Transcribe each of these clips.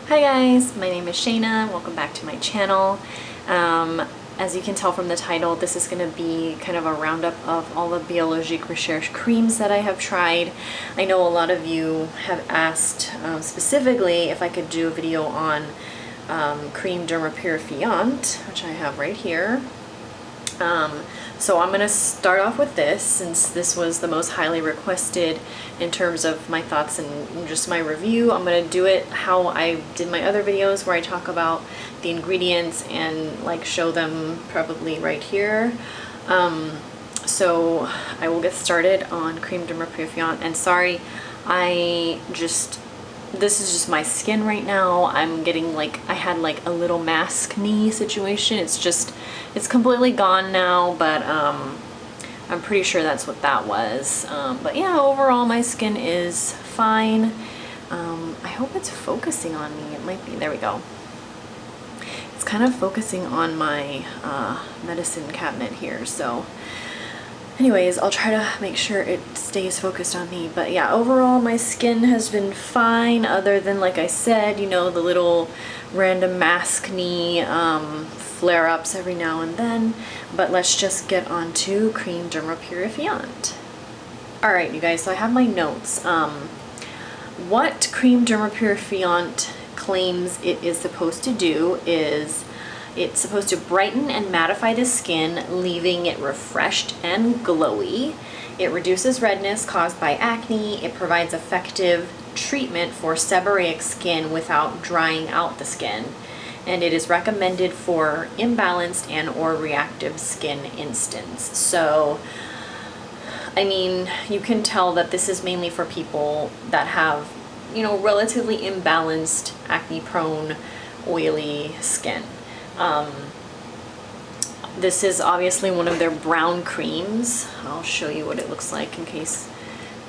Hi guys, my name is Shayna. Welcome back to my channel. As you can tell from the title, this is going to be kind of a roundup of all the Biologique Recherche creams that I have tried. I know a lot of you have asked specifically if I could do a video on Creme Dermopurifiante, which I have right here. So I'm going to start off with this, since this was the most highly requested in terms of my thoughts and just my review. I'm going to do it how I did my other videos, where I talk about the ingredients and like show them probably right here. So I will get started on Creme Dermopurifiante. And sorry, this is just my skin right now. I'm getting like, I had like a little mask knee situation. It's completely gone now, but I'm pretty sure that's what that was. But yeah, overall my skin is fine. I hope it's focusing on me. It might be. There we go. It's kind of focusing on my medicine cabinet here. So anyways, I'll try to make sure it stays focused on me. But yeah, overall my skin has been fine, other than, like I said, you know, the little random mask knee flare-ups every now and then. But let's just get on to Creme Dermopurifiante. Alright you guys, so I have my notes. What Creme Dermopurifiante claims it is supposed to do is it's supposed to brighten and mattify the skin, leaving it refreshed and glowy. It reduces redness caused by acne. It provides effective treatment for seborrheic skin without drying out the skin. And it is recommended for imbalanced and or reactive skin instance. So, I mean, you can tell that this is mainly for people that have, you know, relatively imbalanced, acne-prone, oily skin. This is obviously one of their brown creams. I'll show you what it looks like in case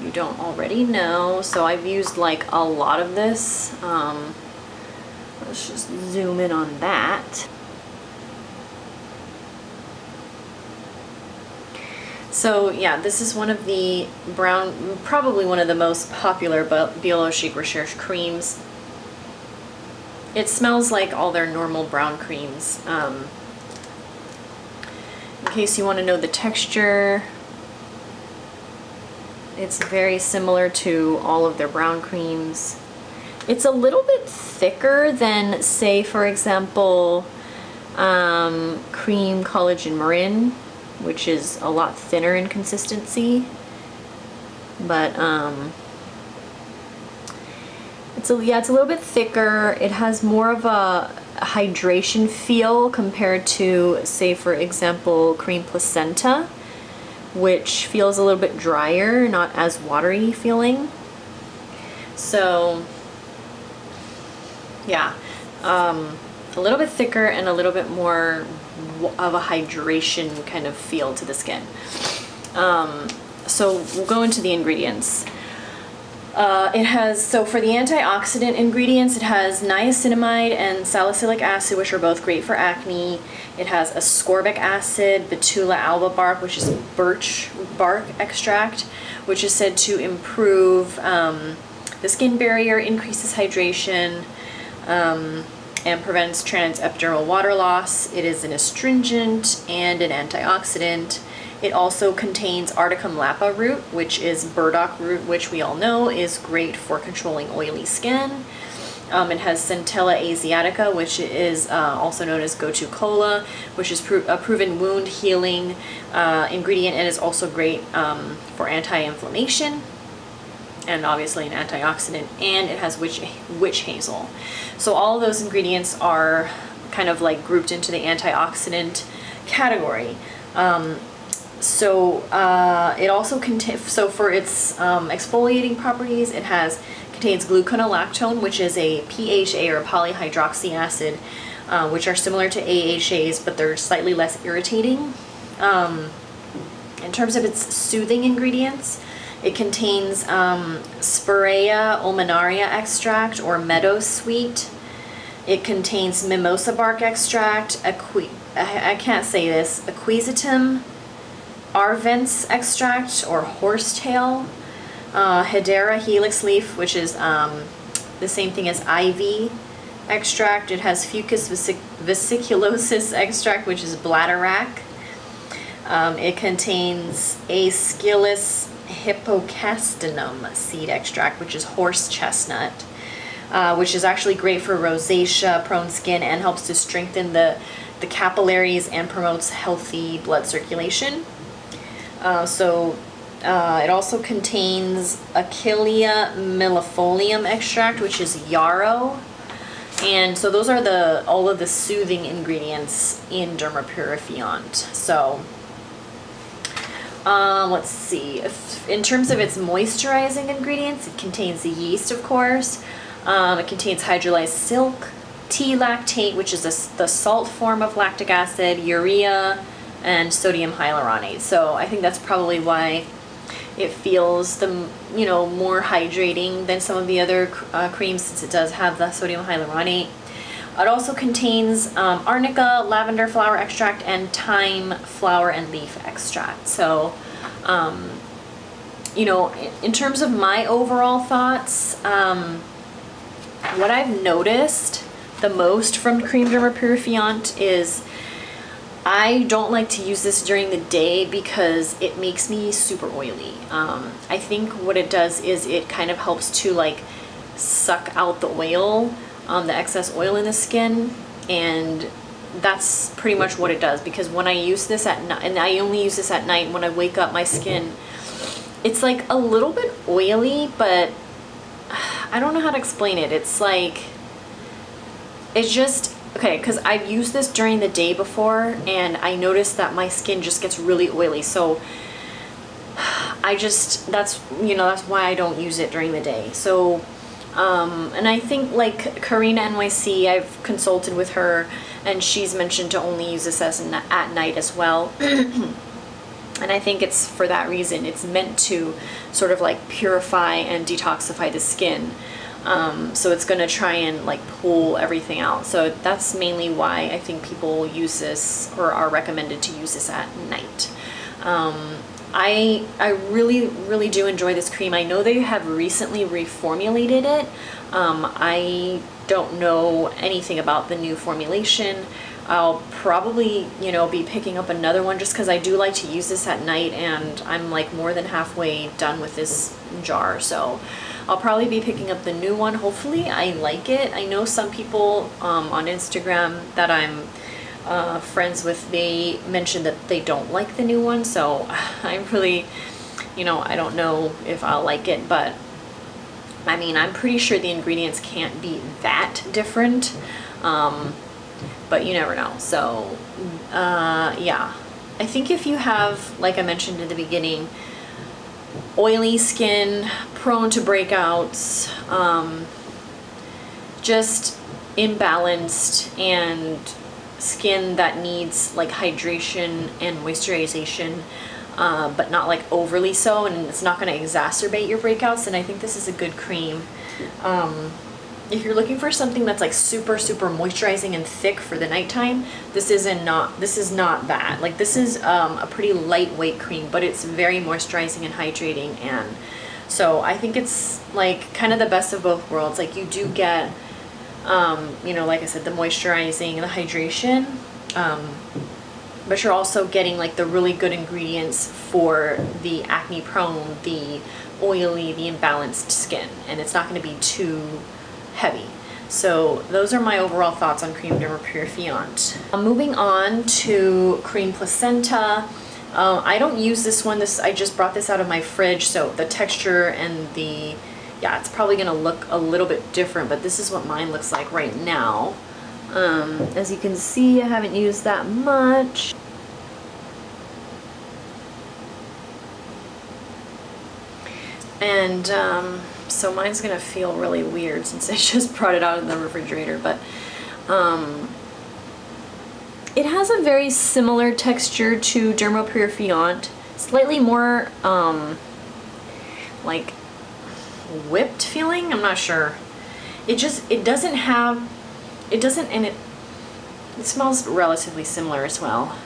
you don't already know. So I've used like a lot of this. Let's just zoom in on that. So yeah, this is one of the brown, probably one of the most popular Biologique Recherche creams. It smells like all their normal brown creams. In case you want to know the texture, it's very similar to all of their brown creams. It's a little bit thicker than, say, for example, Creme Collagen Marin, which is a lot thinner in consistency. But it's a little bit thicker. It has more of a hydration feel compared to, say, for example, Creme Placenta, which feels a little bit drier, not as watery feeling. So yeah, a little bit thicker and a little bit more of a hydration kind of feel to the skin. So we'll go into the ingredients. It has, so for the antioxidant ingredients, it has niacinamide and salicylic acid, which are both great for acne. It has ascorbic acid, betula alba bark, which is birch bark extract, which is said to improve the skin barrier, increases hydration, and prevents transepidermal water loss. It is an astringent and an antioxidant. It also contains Articum lapa root, which is burdock root, which we all know is great for controlling oily skin. It has Centella asiatica, which is also known as gotu kola, which is a proven wound healing ingredient, and is also great for anti-inflammation, and obviously an antioxidant. And it has witch hazel. So all of those ingredients are kind of like grouped into the antioxidant category. It also contains, so for its exfoliating properties, it contains gluconolactone, which is a PHA or polyhydroxy acid, which are similar to AHAs, but they're slightly less irritating. In terms of its soothing ingredients, it contains Spirea ulminaria extract or meadowsweet. It contains mimosa bark extract, I can't say this, Aquisetum arvens extract or horsetail, Hedera helix leaf, which is the same thing as ivy, extract. It has Fucus vesiculosis extract, which is bladderwrack. It contains Aesculus hippocastinum seed extract, which is horse chestnut, which is actually great for rosacea prone skin and helps to strengthen the capillaries and promotes healthy blood circulation. It also contains Achillea millefolium extract, which is yarrow. And so those are all of the soothing ingredients in Derma Purifiante. So let's see. In terms of its moisturizing ingredients, it contains the yeast, of course. It contains hydrolyzed silk, T-lactate, which is the salt form of lactic acid, urea, and sodium hyaluronate. So I think that's probably why it feels more hydrating than some of the other creams, since it does have the sodium hyaluronate. It also contains arnica, lavender flower extract, and thyme flower and leaf extract. So, in terms of my overall thoughts, what I've noticed the most from Creme Dermopurifiante is I don't like to use this during the day because it makes me super oily. I think what it does is it kind of helps to like suck out the oil, the excess oil in the skin, and that's pretty much what it does. Because when I use this at night, and I only use this at night, when I wake up, my skin, it's like a little bit oily, but I don't know how to explain it. It's like, it's just, okay, because I've used this during the day before, and I noticed that my skin just gets really oily. So that's why I don't use it during the day. So, and I think like Karina NYC, I've consulted with her, and she's mentioned to only use this at night as well. And I think it's for that reason. It's meant to sort of like purify and detoxify the skin. So it's going to try and like pull everything out. So that's mainly why I think people use this, or are recommended to use this at night. I really, really do enjoy this cream. I know they have recently reformulated it. I don't know anything about the new formulation. I'll probably, be picking up another one just because I do like to use this at night, and I'm like more than halfway done with this jar. So I'll probably be picking up the new one. Hopefully I like it. I know some people on Instagram that I'm friends with, they mentioned that they don't like the new one. So I really, I don't know if I'll like it, but I mean, I'm pretty sure the ingredients can't be that different. But you never know. So, yeah. I think if you have, like I mentioned in the beginning, oily skin, prone to breakouts, just imbalanced, and skin that needs like hydration and moisturization, but not like overly so, and it's not going to exacerbate your breakouts, then I think this is a good cream. If you're looking for something that's like super, super moisturizing and thick for the nighttime, this is not that. Like, this is a pretty lightweight cream, but it's very moisturizing and hydrating, and so I think it's like kind of the best of both worlds. Like, you do get, like I said, the moisturizing and the hydration, but you're also getting like the really good ingredients for the acne prone, the oily, the imbalanced skin, and it's not going to be too heavy. So those are my overall thoughts on Creme Dermopurifiante. Moving on to Creme Placenta. I don't use this one. I just brought this out of my fridge, so the texture and it's probably gonna look a little bit different, but this is what mine looks like right now. As you can see, I haven't used that much. And so mine's gonna feel really weird since I just brought it out of the refrigerator, but it has a very similar texture to Derma Purifiante, slightly more like whipped feeling. I'm not sure. It smells relatively similar as well.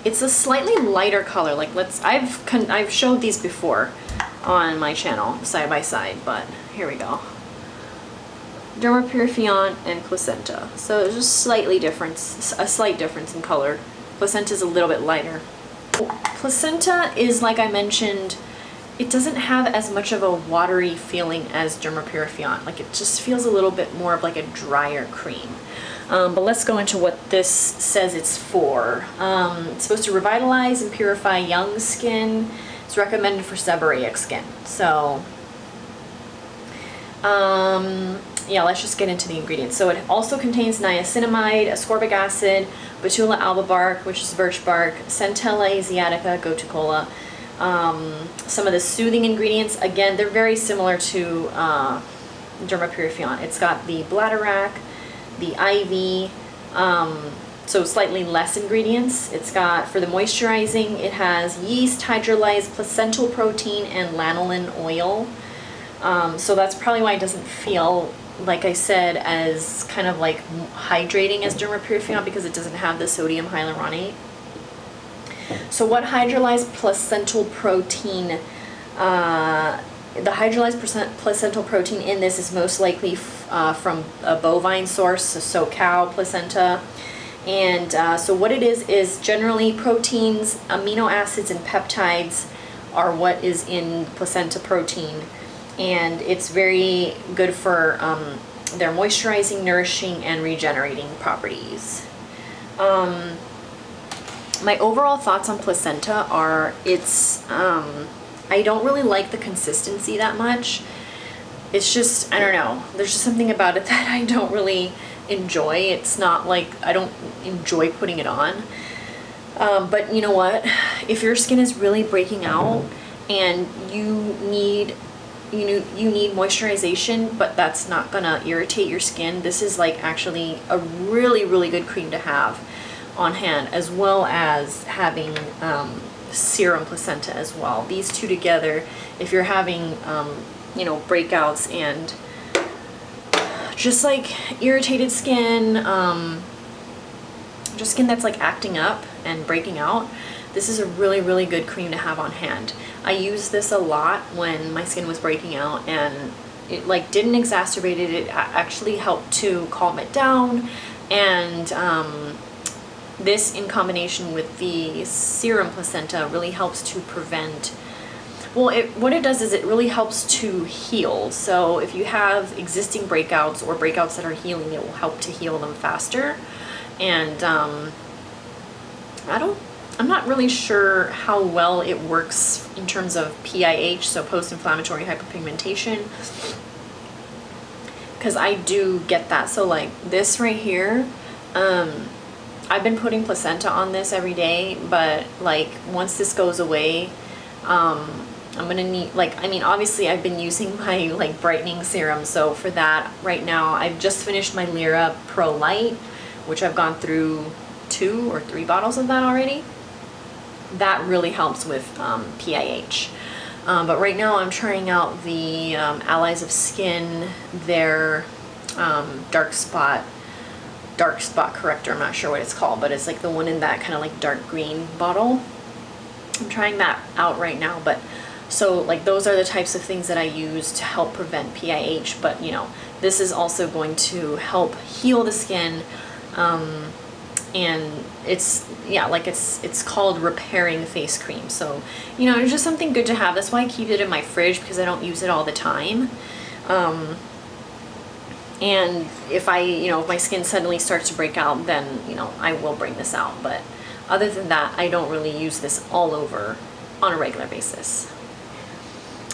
It's a slightly lighter color. Like, I've showed these before on my channel side by side, but here we go. Dermopurifiante and Placenta. So there's just a slight difference in color. Placenta is a little bit lighter. Placenta is, like I mentioned, it doesn't have as much of a watery feeling as Dermopurifiante. Like, it just feels a little bit more of like a drier cream. But let's go into what this says it's for. It's supposed to revitalize and purify young skin. It's recommended for seborrheic skin. So, yeah, let's just get into the ingredients. So it also contains niacinamide, ascorbic acid, Betula alba bark, which is birch bark, Centella asiatica, gotu kola. Some of the soothing ingredients, again, they're very similar to Dermopurifiante. It's got the bladderwrack, the ivy, so slightly less ingredients. It's got, for the moisturizing, it has yeast, hydrolyzed placental protein, and lanolin oil. So that's probably why it doesn't feel, like I said, as kind of like hydrating as Dermopurifiante, because it doesn't have the sodium hyaluronate. So what hydrolyzed placental protein, the hydrolyzed placental protein in this is most likely from a bovine source, so cow placenta. And so what it is generally proteins, amino acids, and peptides are what is in placenta protein. And it's very good for their moisturizing, nourishing, and regenerating properties. My overall thoughts on placenta are it's, I don't really like the consistency that much. It's just, I don't know, there's just something about it that I don't really enjoy. It's not like I don't enjoy putting it on. But you know what? If your skin is really breaking out and you need moisturization, but that's not gonna irritate your skin, this is like actually a really, really good cream to have on hand, as well as having serum placenta as well. These two together, if you're having breakouts and just like irritated skin, just skin that's like acting up and breaking out, this is a really, really good cream to have on hand. I used this a lot when my skin was breaking out, and it like didn't exacerbate it. It actually helped to calm it down. And this in combination with the serum placenta really helps to prevent, well, what it does is it really helps to heal. So if you have existing breakouts or breakouts that are healing, it will help to heal them faster. And I'm not really sure how well it works in terms of PIH, so post-inflammatory hyperpigmentation, because I do get that. So like this right here, I've been putting placenta on this every day, but like once this goes away, I'm gonna need, like, I mean, obviously I've been using my like brightening serum, so for that right now I've just finished my Lyra Pro Light, which I've gone through 2 or 3 bottles of that already. That really helps with PIH. But right now I'm trying out the Allies of Skin, their dark spot corrector. I'm not sure what it's called, but it's like the one in that kind of like dark green bottle. I'm trying that out right now. But so like those are the types of things that I use to help prevent PIH, but you know, this is also going to help heal the skin. And it's, yeah, like it's called repairing face cream. So, you know, it's just something good to have. That's why I keep it in my fridge, because I don't use it all the time. And if if my skin suddenly starts to break out, then, you know, I will bring this out. But other than that, I don't really use this all over on a regular basis.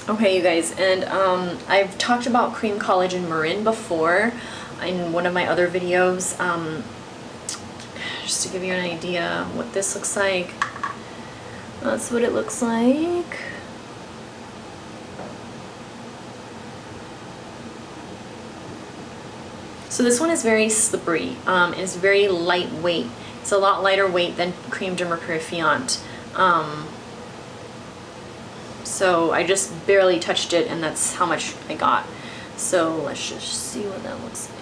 Okay, you guys, and I've talked about Cream Collagen Marin before in one of my other videos. Just to give you an idea what this looks like. That's what it looks like. So this one is very slippery. It's very lightweight. It's a lot lighter weight than Creme Dermopurifiante. So I just barely touched it, and that's how much I got. So let's just see what that looks like.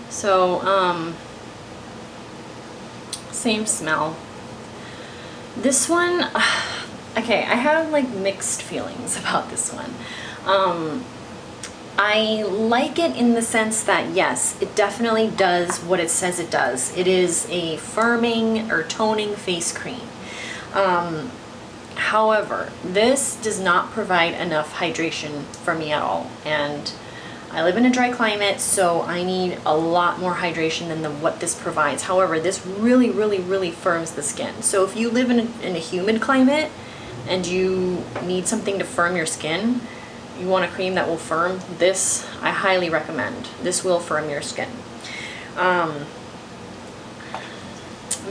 So, same smell. This one, okay, I have like mixed feelings about this one. I like it in the sense that yes, it definitely does what it says it does. It is a firming or toning face cream. However, this does not provide enough hydration for me at all. And I live in a dry climate, so I need a lot more hydration than what this provides. However, this really, really, really firms the skin. So if you live in a humid climate and you need something to firm your skin, you want a cream that will firm, this I highly recommend. This will firm your skin. I'm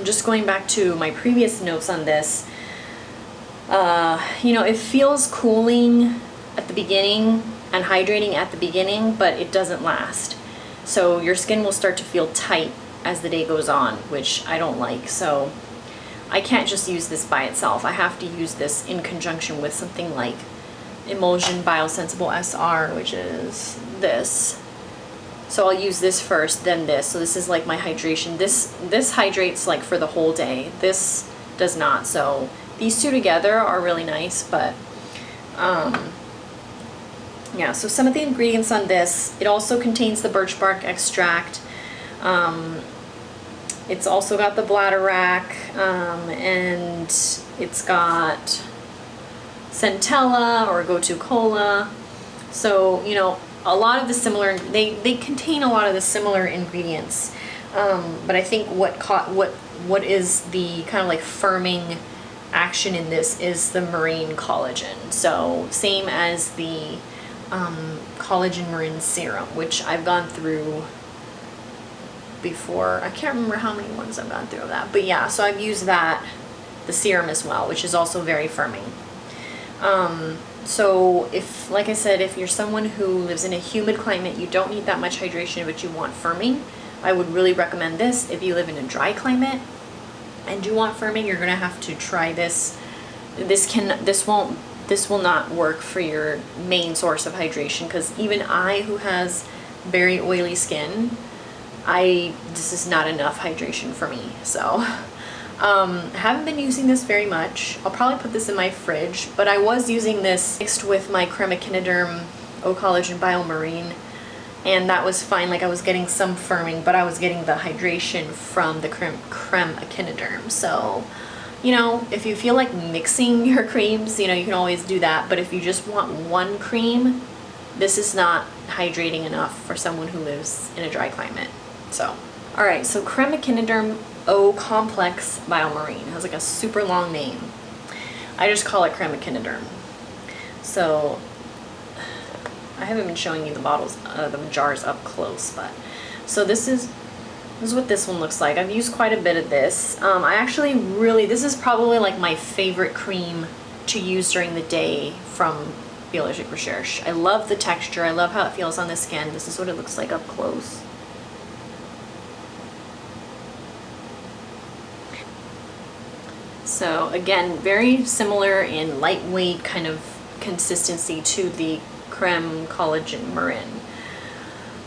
just going back to my previous notes on this. You know, it feels cooling at the beginning and hydrating at the beginning, but it doesn't last. So your skin will start to feel tight as the day goes on, which I don't like. So I can't just use this by itself. I have to use this in conjunction with something like Emulsion Biosensible SR, which is this. So I'll use this first, then this. So this is like my hydration. This hydrates like for the whole day. This does not. So these two together are really nice, but yeah, so some of the ingredients on this, it also contains the birch bark extract. It's also got the bladderwrack, and it's got centella or gotu kola. So, you know, a lot of the similar, they contain a lot of the similar ingredients. But I think what is the kind of like firming action in this is the Marin collagen. So same as the collagen Marin serum, which I've gone through before. I can't remember how many ones I've gone through of that, but yeah, so I've used that, the serum as well, which is also very firming. So if, like I said, if you're someone who lives in a humid climate, you don't need that much hydration, but you want firming, I would really recommend this. If you live in a dry climate and you want firming, you're gonna have to try this. This will not work for your main source of hydration, because even I, who has very oily skin, this is not enough hydration for me. So haven't been using this very much. I'll probably put this in my fridge, but I was using this mixed with my Creme Echinoderm Collagen Bio Marine, and that was fine. Like, I was getting some firming, but I was getting the hydration from the Creme Echinoderm. So, you know, if you feel like mixing your creams, you know, you can always do that. But if you just want one cream, this is not hydrating enough for someone who lives in a dry climate. So, all right, so Creme Echinoderm Complexe Bio Marine. It has like a super long name. I just call it Creme Echinoderm. So I haven't been showing you the bottles, the jars up close, but so this is what this one looks like. I've used quite a bit of this. I actually this is probably like my favorite cream to use during the day from Biologique Recherche. I love the texture. I love how it feels on the skin. This is what it looks like up close. So again, very similar in lightweight kind of consistency to the Creme Collagen Marin.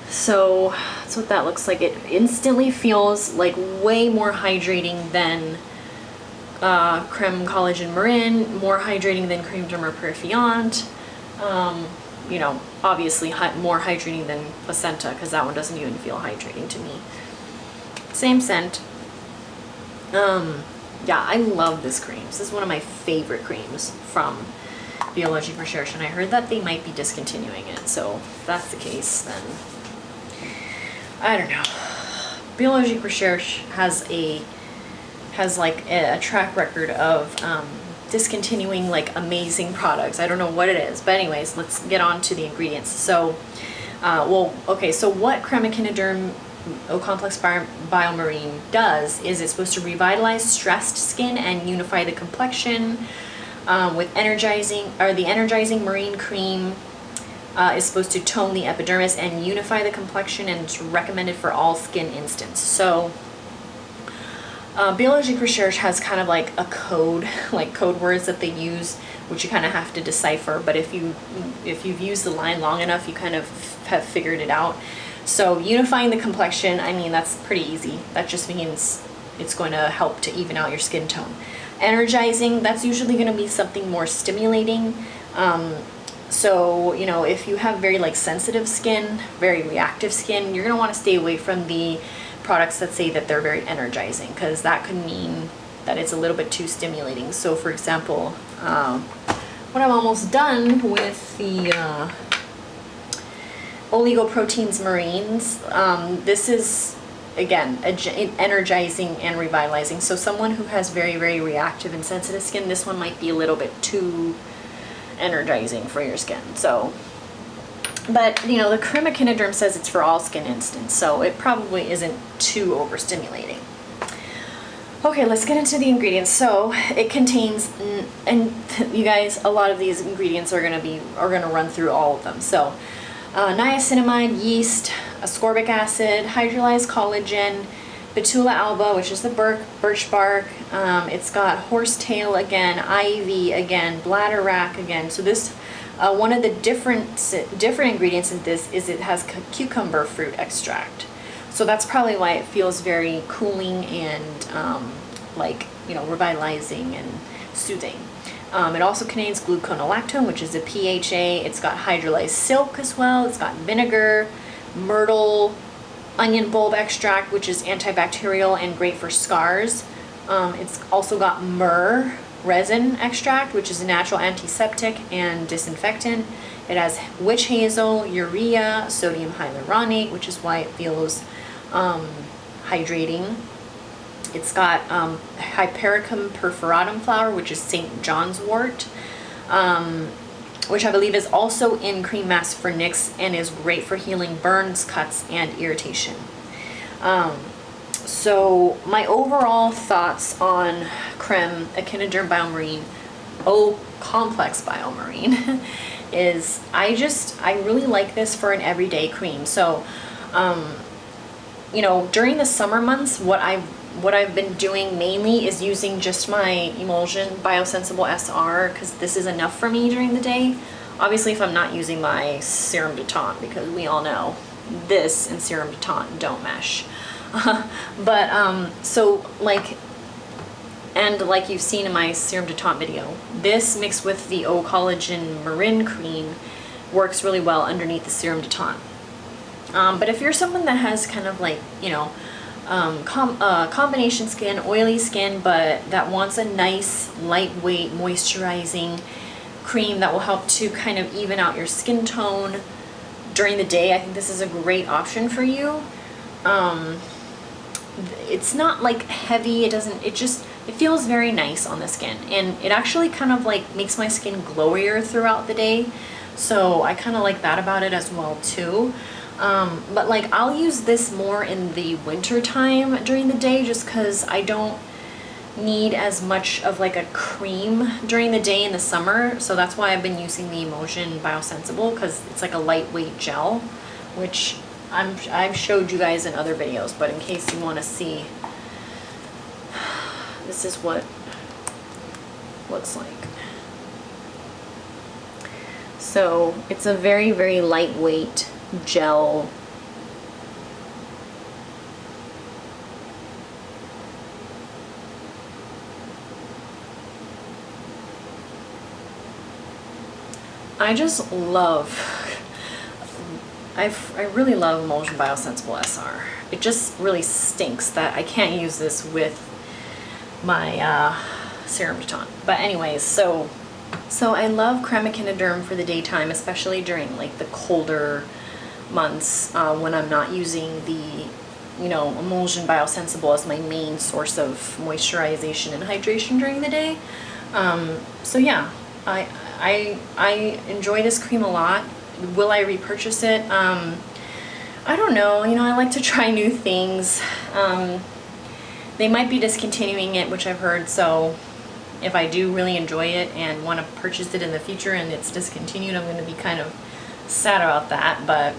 So that's what that looks like. It instantly feels like way more hydrating than Creme Collagen Marin, more hydrating than Creme Dermopurifiante. You know, obviously more hydrating than Placenta, because that one doesn't even feel hydrating to me. Same scent. Yeah, I love this cream. This is one of my favorite creams from Biologique Recherche, and I heard that they might be discontinuing it. So if that's the case, then I don't know. Biologique Recherche has like a track record of discontinuing like amazing products. I don't know what it is, but anyways, let's get on to the ingredients. So, well, okay. So what Creme Echinoderm Complexe Bio Marine does is it's supposed to revitalize stressed skin and unify the complexion with the energizing marine cream is supposed to tone the epidermis and unify the complexion, and it's recommended for all skin instants. So Biologique Recherche has kind of like a code, like code words that they use, which you kind of have to decipher, but if you've used the line long enough, you kind of have figured it out. So unifying the complexion, I mean, that's pretty easy. That just means it's going to help to even out your skin tone. Energizing, that's usually going to be something more stimulating. So, you know, if you have very like sensitive skin, very reactive skin, you're going to want to stay away from the products that say that they're very energizing, because that could mean that it's a little bit too stimulating. So for example, when I'm almost done with the oligoproteins marines, this is again energizing and revitalizing. So someone who has very, very reactive and sensitive skin, this one might be a little bit too energizing for your skin. So, but you know, the Creme Echinoderm says it's for all skin instance, so it probably isn't too overstimulating. Okay, let's get into the ingredients. So it contains, and you guys, a lot of these ingredients are gonna run through all of them. So niacinamide, yeast, ascorbic acid, hydrolyzed collagen, Betula alba, which is the birch bark. It's got horsetail again, ivy again, bladderwrack again. So this, one of the different ingredients in this is it has cucumber fruit extract. So that's probably why it feels very cooling and like, you know, revitalizing and soothing. It also contains gluconolactone, which is a PHA. It's got hydrolyzed silk as well. It's got vinegar, myrtle, onion bulb extract, which is antibacterial and great for scars. It's also got myrrh resin extract, which is a natural antiseptic and disinfectant. It has witch hazel, urea, sodium hyaluronate, which is why it feels hydrating. It's got Hypericum perforatum flower, which is St. John's wort, which I believe is also in Cream Masque Vernix and is great for healing burns, cuts, and irritation. So my overall thoughts on Creme Echinoderm Biomarine, Complexe Biomarine, is I really like this for an everyday cream. So, you know, during the summer months, what I've been doing mainly is using just my emulsion Biosensible SR, because this is enough for me during the day. Obviously, if I'm not using my serum détente, because we all know this and serum détente don't mesh. But so like, and like you've seen in my serum détente video, this mixed with the Collagen Marin cream works really well underneath the serum détente. But if you're someone that has kind of like, you know, combination skin, oily skin, but that wants a nice, lightweight, moisturizing cream that will help to kind of even out your skin tone during the day, I think this is a great option for you. It's not like heavy, it feels very nice on the skin, and it actually kind of like makes my skin glowier throughout the day, so I kind of like that about it as well too. But like I'll use this more in the winter time during the day, just because I don't need as much of like a cream during the day in the summer. So that's why I've been using the Emulsion Biosensible, because it's like a lightweight gel, which I've showed you guys in other videos, but in case you want to see, this is what it looks like. So it's a very, very lightweight gel. I just love, I really love Emulsion Biosensible SR. It just really stinks that I can't use this with my serum détente. But anyways, so I love Creme Echinoderm for the daytime, especially during like the colder months when I'm not using the, you know, Emulsion Biosensible as my main source of moisturization and hydration during the day. So yeah, I enjoy this cream a lot. Will I repurchase it? I don't know. You know, I like to try new things. They might be discontinuing it, which I've heard, so if I do really enjoy it and want to purchase it in the future and it's discontinued, I'm going to be kind of sad about that, but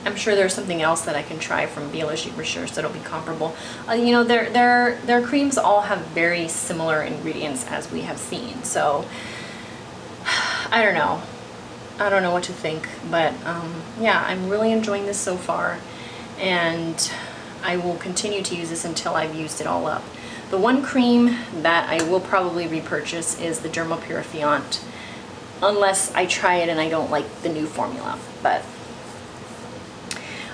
I'm sure there's something else that I can try from Biologique Recherche that'll be comparable. You know, their creams all have very similar ingredients, as we have seen, so I don't know. I don't know what to think, but yeah, I'm really enjoying this so far, and I will continue to use this until I've used it all up. The one cream that I will probably repurchase is the Dermopurifiante, unless I try it and I don't like the new formula. But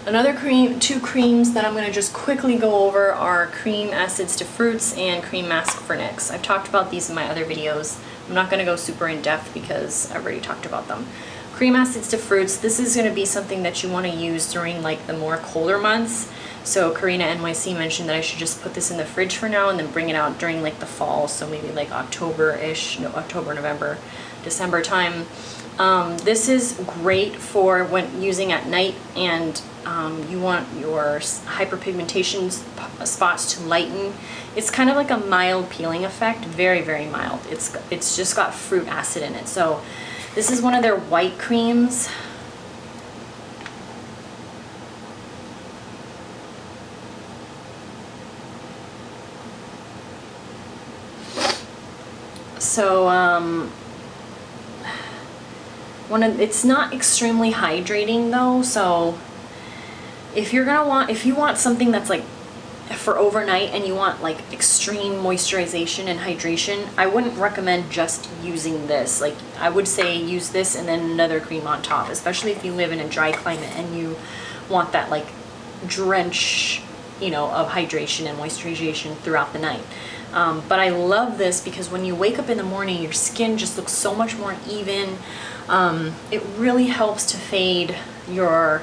another cream, two creams that I'm going to just quickly go over are Cream Acids to Fruits and Cream Masque Vernix. I've talked about these in my other videos. I'm not going to go super in depth because I've already talked about them. Cream Acids to Fruits, this is going to be something that you want to use during like the more colder months. So Karina NYC mentioned that I should just put this in the fridge for now and then bring it out during like the fall, so maybe like October-ish, no, October, November, December time. This is great for when using at night and you want your hyperpigmentation spots to lighten. It's kind of like a mild peeling effect, very, very mild. It's just got fruit acid in it. So this is one of their white creams. So it's not extremely hydrating though, so if you want something that's like for overnight and you want like extreme moisturization and hydration, I wouldn't recommend just using this. Like I would say use this and then another cream on top, especially if you live in a dry climate and you want that like drench, you know, of hydration and moisturization throughout the night. But I love this because when you wake up in the morning, your skin just looks so much more even. It really helps to fade your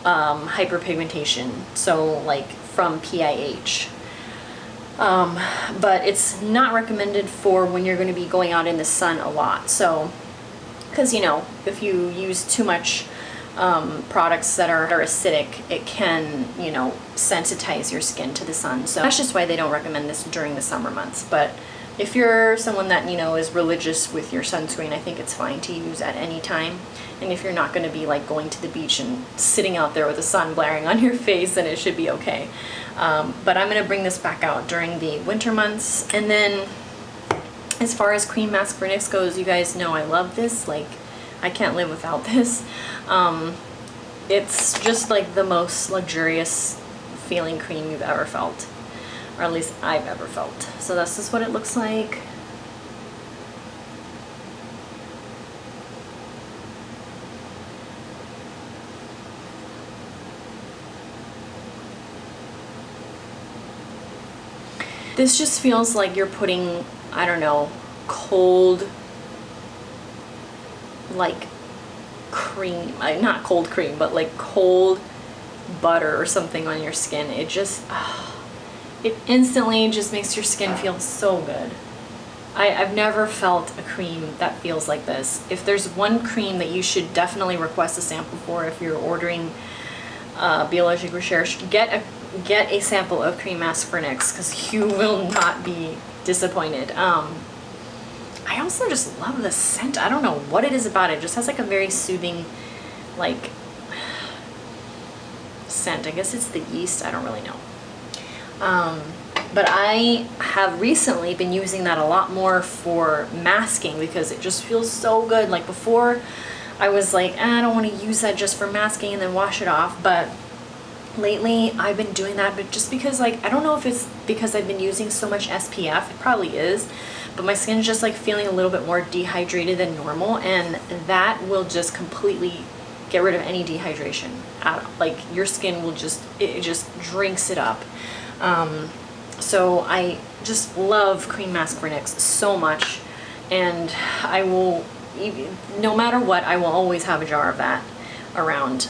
hyperpigmentation, so like from PIH. But it's not recommended for when you're going to be going out in the sun a lot. So, because you know, if you use too much products that are acidic, it can, you know, sensitize your skin to the sun. So that's just why they don't recommend this during the summer months. But if you're someone that, you know, is religious with your sunscreen, I think it's fine to use at any time. And if you're not going to be like going to the beach and sitting out there with the sun blaring on your face, then it should be okay. But I'm going to bring this back out during the winter months. And then as far as Cream Masque Vernix goes, you guys know I love this. Like, I can't live without this. It's just like the most luxurious feeling cream you've ever felt, or at least I've ever felt. So this is what it looks like. This just feels like you're putting, I don't know, cold, like cream, not cold cream, but like cold butter or something on your skin. It just, it instantly just makes your skin feel so good. I've never felt a cream that feels like this. If there's one cream that you should definitely request a sample for if you're ordering Biologique Recherche, get a sample of Cream Masque Vernix because you will not be disappointed. I also just love the scent. I don't know what it is about it. It just has like a very soothing, like, scent. I guess it's the yeast. I don't really know. But I have recently been using that a lot more for masking because it just feels so good. Like before, I was like, I don't want to use that just for masking and then wash it off. But lately, I've been doing that, but just because, like, I don't know if it's because I've been using so much SPF. It probably is. But my skin's just like feeling a little bit more dehydrated than normal, and that will just completely get rid of any dehydration. Like your skin will just, it just drinks it up. So I just love Cream Masque Vernix so much, and I will, no matter what, I will always have a jar of that around.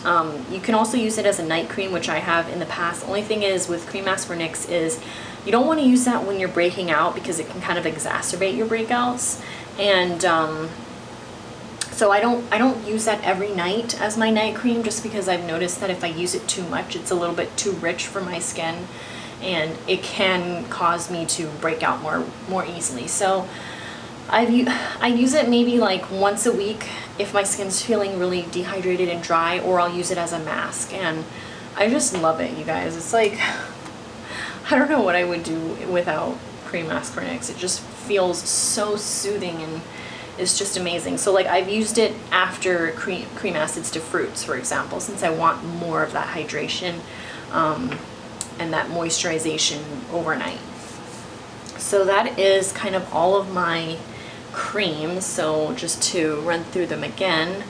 You can also use it as a night cream, which I have in the past. The only thing is with Cream Masque Vernix is you don't want to use that when you're breaking out because it can kind of exacerbate your breakouts. And so I don't use that every night as my night cream, just because I've noticed that if I use it too much, it's a little bit too rich for my skin, and it can cause me to break out more easily. So I use it maybe like once a week if my skin's feeling really dehydrated and dry, or I'll use it as a mask, and I just love it, you guys. It's like, I don't know what I would do without Cream Masque Vernix. It just feels so soothing and it's just amazing. So like I've used it after cream acids to fruits, for example, since I want more of that hydration. and that moisturization overnight. So that is kind of all of my creams. So just to run through them again,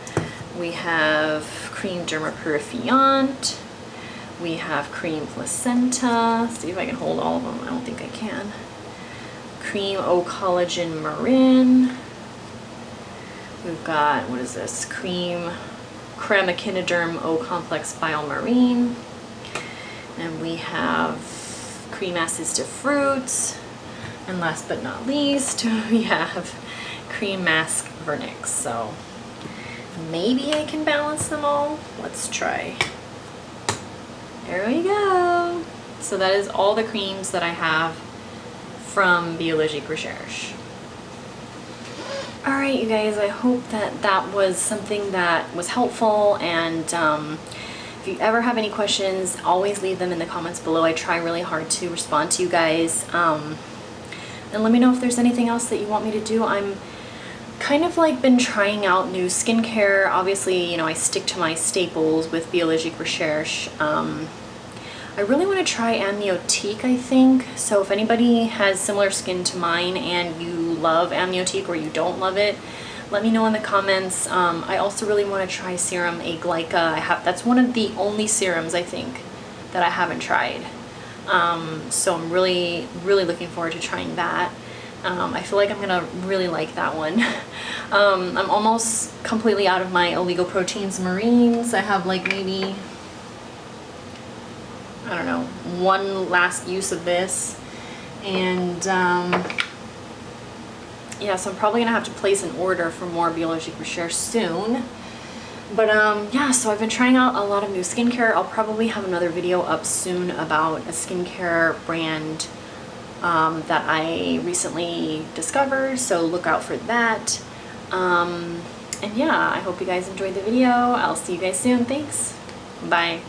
we have Creme Dermopurifiante, we have Creme Placenta, see if I can hold all of them, I don't think I can. Creme Collagen Marin, we've got, what is this, Creme Echinoderm Complexe Marin, and we have Creme Assisted Fruits, and last but not least, we have Creme Masque Vernix. So maybe I can balance them all. Let's try. There we go. So that is all the creams that I have from Biologique Recherche. Alright you guys, I hope that that was something that was helpful, and if you ever have any questions, always leave them in the comments below. I try really hard to respond to you guys. And let me know if there's anything else that you want me to do. I'm kind of like been trying out new skincare. Obviously, you know, I stick to my staples with Biologique Recherche. I really want to try Amniotique, I think. So if anybody has similar skin to mine and you love Amniotique or you don't love it, let me know in the comments. I also really want to try Serum Aglyca. That's one of the only serums I think that I haven't tried. So I'm really looking forward to trying that. I feel like I'm gonna really like that one. I'm almost completely out of my oligoproteins marines. I have like maybe, I don't know, one last use of this, and yeah, so I'm probably gonna have to place an order for more Biologique Recherche soon. But yeah, so I've been trying out a lot of new skincare. I'll probably have another video up soon about a skincare brand that I recently discovered, so look out for that. And yeah, I hope you guys enjoyed the video. I'll see you guys soon. Thanks. Bye.